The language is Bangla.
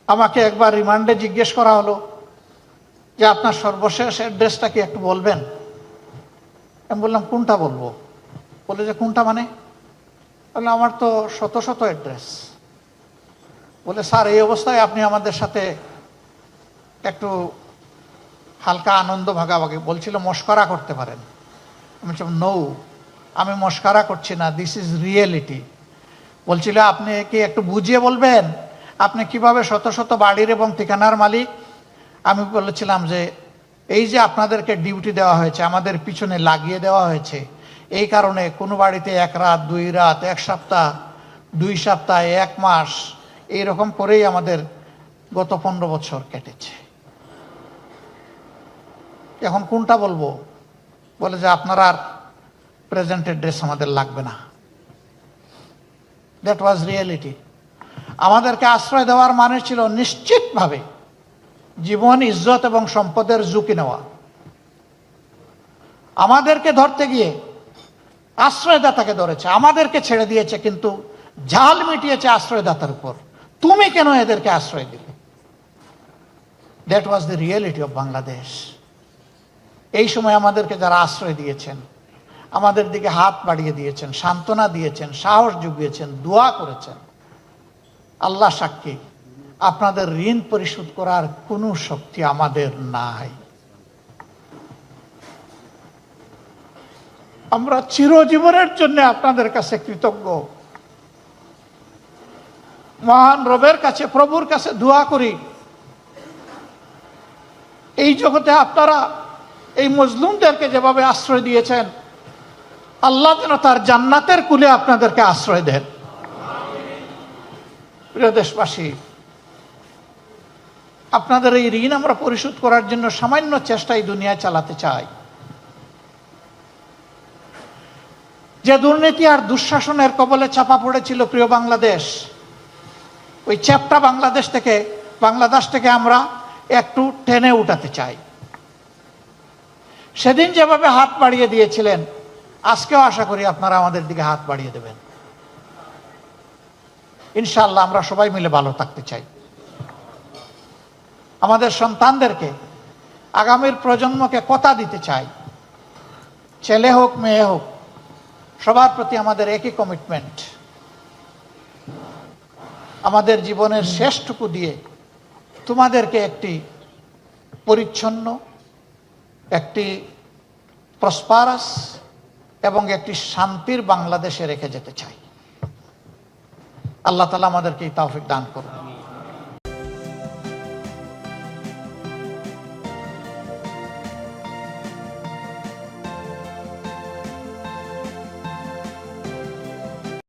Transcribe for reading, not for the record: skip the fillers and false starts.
আমাকে একবার রিমান্ডে জিজ্ঞেস করা হলো যে আপনার সর্বশেষ অ্যাড্রেসটা কি একটু বলবেন। আমি বললাম কোনটা বলবো? বলে যে কোনটা মানে? বললাম আমার তো শত শত অ্যাড্রেস। বলে স্যার এই অবস্থায় আপনি আমাদের সাথে একটু হালকা আনন্দ ভাগাভাগি, বলছিল মস্করা করতে পারেন। আমি বলছিলাম নো, আমি মস্করা করছি না, দিস ইজ রিয়েলিটি। বলছিল আপনি কি একটু বুঝিয়ে বলবেন আপনি কিভাবে শত শত বাড়ির এবং ঠিকানার মালিক? আমি বলেছিলাম যে এই যে আপনাদেরকে ডিউটি দেওয়া হয়েছে, আমাদের পিছনে লাগিয়ে দেওয়া হয়েছে, এই কারণে কোনো বাড়িতে 1 রাত 2 রাত 1 সপ্তাহ 2 সপ্তাহ 1 মাস এইরকম করেই আমাদের গত 15 বছর কেটেছে। এখন কোনটা বলবো? বলে যে আপনার আর প্রেজেন্ট অ্যাড্রেস আমাদের লাগবে না। That was reality. আমাদেরকে আশ্রয় দেওয়ার মানে ছিল নিশ্চিতভাবে জীবন, ইজ্জত এবং সম্পদের ঝুঁকি নেওয়া। আমাদেরকে ধরতে গিয়ে আশ্রয়দাতাকে ধরেছে, আমাদেরকে ছেড়ে দিয়েছে, কিন্তু জাল মিটিয়েছে আশ্রয়দাতার উপর। তুমি কেন এদেরকে আশ্রয় দিলে? That was the reality of Bangladesh. এই সময় আমাদেরকে যারা আশ্রয় দিয়েছেন, আমাদের দিকে হাত বাড়িয়ে দিয়েছেন, সান্ত্বনা দিয়েছেন, সাহস জুগিয়েছেন, দোয়া করেছেন, আল্লাহ সাক্ষী আপনাদের ঋণ পরিশোধ করার কোনো শক্তি আমাদের নাই। আমরা চিরজীবনের জন্য আপনাদের কাছে কৃতজ্ঞ। মহান রবের কাছে, প্রভুর কাছে দোয়া করি এই জগতে আপনারা এই মজলুমদেরকে যেভাবে আশ্রয় দিয়েছেন, আল্লাহ যেন তার জান্নাতের কুলে আপনাদেরকে আশ্রয় দেন। প্রিয় দেশবাসী, আপনাদের এই ঋণ আমরা পরিশোধ করার জন্য সামান্য চেষ্টা এই দুনিয়ায় চালাতে চাই। যে দুর্নীতি আর দুঃশাসনের কবলে চাপা পড়েছিল প্রিয় বাংলাদেশ, ওই চ্যাপ্টা বাংলাদেশ থেকে আমরা একটু টেনে উঠাতে চাই। সেদিন যেভাবে হাত বাড়িয়ে দিয়েছিলেন, আজকেও আশা করি আপনারা আমাদের দিকে হাত বাড়িয়ে দেবেন। ইনশাআল্লাহ আমরা সবাই মিলে ভালো থাকতে চাই। আমাদের সন্তানদেরকে, আগামীর প্রজন্মকে কথা দিতে চাই, ছেলে হোক মেয়ে হোক, সবার প্রতি আমাদের একই কমিটমেন্ট। আমাদের জীবনের শেষটুকু দিয়ে তোমাদেরকে একটি পরিচ্ছন্ন, একটি প্রসপারাস এবং একটি শান্তির বাংলাদেশে রেখে যেতে চাই। আল্লাহ তাআলা আমাদেরকে এই তৌফিক দান করুন।